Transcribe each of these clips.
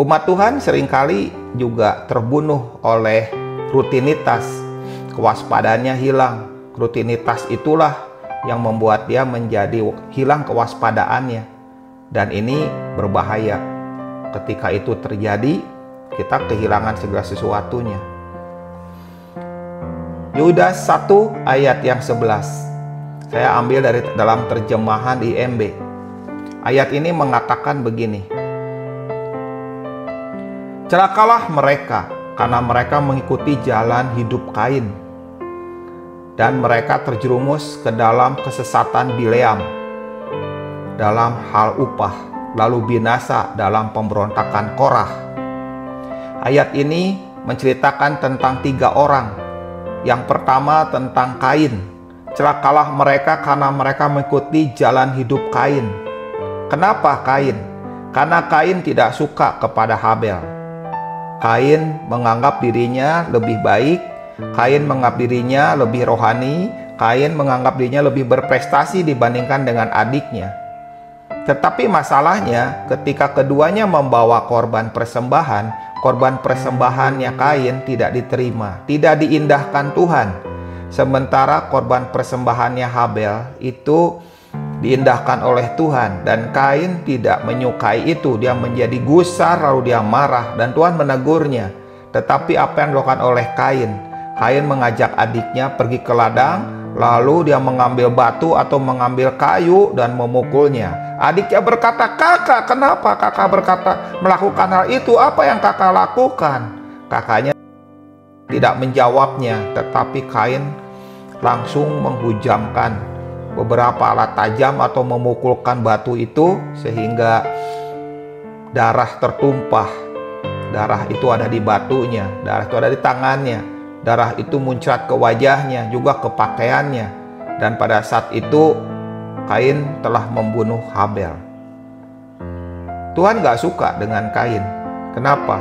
Umat Tuhan seringkali juga terbunuh oleh rutinitas, kewaspadaannya hilang. Rutinitas itulah yang membuat dia menjadi hilang kewaspadaannya. Dan ini berbahaya. Ketika itu terjadi, kita kehilangan segala sesuatunya. Yudas 1 ayat yang 11. Saya ambil dari dalam terjemahan IMB. Ayat ini mengatakan begini. Celakalah mereka, karena mereka mengikuti jalan hidup Kain, dan mereka terjerumus ke dalam kesesatan Bileam dalam hal upah, lalu binasa dalam pemberontakan Korah. Ayat ini menceritakan tentang 3 orang. Yang pertama tentang Kain. Celakalah mereka karena mereka mengikuti jalan hidup Kain. Kenapa Kain? Karena Kain tidak suka kepada Habel. Kain menganggap dirinya lebih baik, Kain menganggap dirinya lebih rohani, Kain menganggap dirinya lebih berprestasi dibandingkan dengan adiknya. Tetapi masalahnya ketika keduanya membawa korban persembahannya Kain tidak diterima, tidak diindahkan Tuhan. Sementara korban persembahannya Habel itu diindahkan oleh Tuhan, dan Kain tidak menyukai itu. Dia menjadi gusar, lalu dia marah, dan Tuhan menegurnya. Tetapi apa yang dilakukan oleh Kain? Kain mengajak adiknya pergi ke ladang, lalu dia mengambil batu atau mengambil kayu dan memukulnya. Adiknya berkata, "Kakak, kenapa kakak melakukan hal itu? Apa yang kakak lakukan?" Kakaknya tidak menjawabnya, tetapi Kain langsung menghujamkan beberapa alat tajam atau memukulkan batu itu sehingga darah tertumpah. Darah itu ada di batunya, darah itu ada di tangannya, darah itu muncrat ke wajahnya, juga ke pakaiannya. Dan pada saat itu Kain telah membunuh Habel. Tuhan gak suka dengan Kain. Kenapa?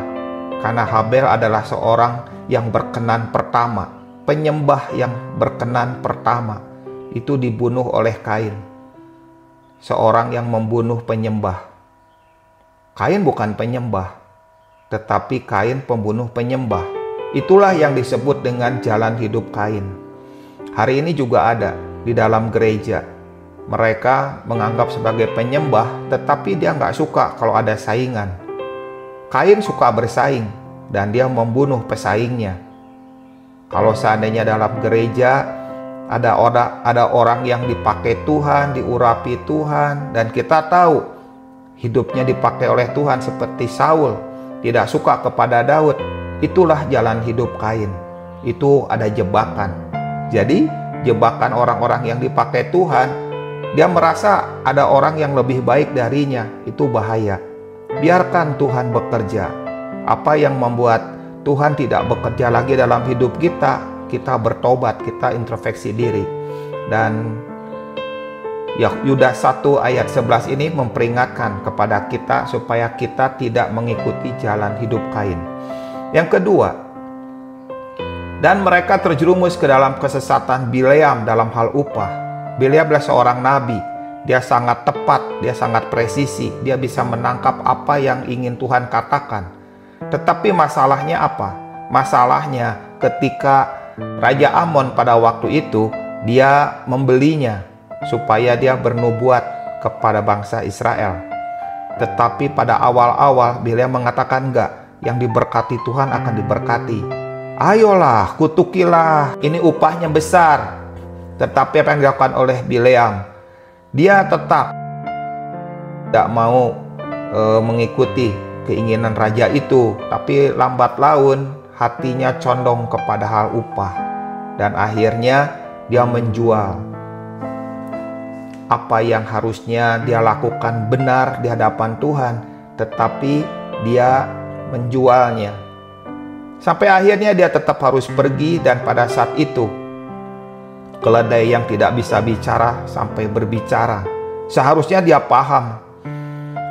Karena Habel adalah seorang yang berkenan pertama, penyembah yang berkenan pertama. Itu dibunuh oleh Kain. Seorang yang membunuh penyembah. Kain bukan penyembah, tetapi Kain pembunuh penyembah. Itulah yang disebut dengan jalan hidup Kain. Hari ini juga ada di dalam gereja. Mereka menganggap sebagai penyembah, tetapi dia nggak suka kalau ada saingan. Kain suka bersaing, dan dia membunuh pesaingnya. Kalau seandainya dalam gereja ada orang yang dipakai Tuhan, diurapi Tuhan, dan kita tahu hidupnya dipakai oleh Tuhan seperti Saul, tidak suka kepada Daud. Itulah jalan hidup Kain. Itu ada jebakan. Jadi jebakan orang-orang yang dipakai Tuhan, dia merasa ada orang yang lebih baik darinya. Itu bahaya. Biarkan Tuhan bekerja. Apa yang membuat Tuhan tidak bekerja lagi dalam hidup kita, kita bertobat, kita introspeksi diri. Dan Yudas 1 ayat 11 ini memperingatkan kepada kita supaya kita tidak mengikuti jalan hidup Kain. Yang kedua, dan mereka terjerumus ke dalam kesesatan Bileam dalam hal upah. Bileam adalah seorang nabi. Dia sangat tepat, dia sangat presisi, dia bisa menangkap apa yang ingin Tuhan katakan. Tetapi masalahnya apa? Masalahnya ketika Raja Amon pada waktu itu, dia membelinya supaya dia bernubuat kepada bangsa Israel. Tetapi pada awal-awal Bileam mengatakan enggak, yang diberkati Tuhan akan diberkati. Ayolah, kutukilah, ini upahnya besar. Tetapi apa yang dilakukan oleh Bileam? Dia tetap tidak mau mengikuti keinginan raja itu, tapi lambat laun hatinya condong kepada hal upah, dan akhirnya dia menjual apa yang harusnya dia lakukan benar di hadapan Tuhan, tetapi dia menjualnya. Sampai akhirnya dia tetap harus pergi, dan pada saat itu keledai yang tidak bisa bicara sampai berbicara. Seharusnya dia paham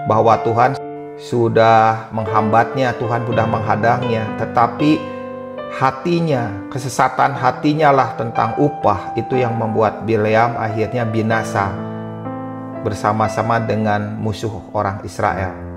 bahwa Tuhan sudah menghambatnya, Tuhan sudah menghadangnya, tetapi hatinya, kesesatan hatinya lah tentang upah, itu yang membuat Bileam akhirnya binasa bersama-sama dengan musuh orang Israel.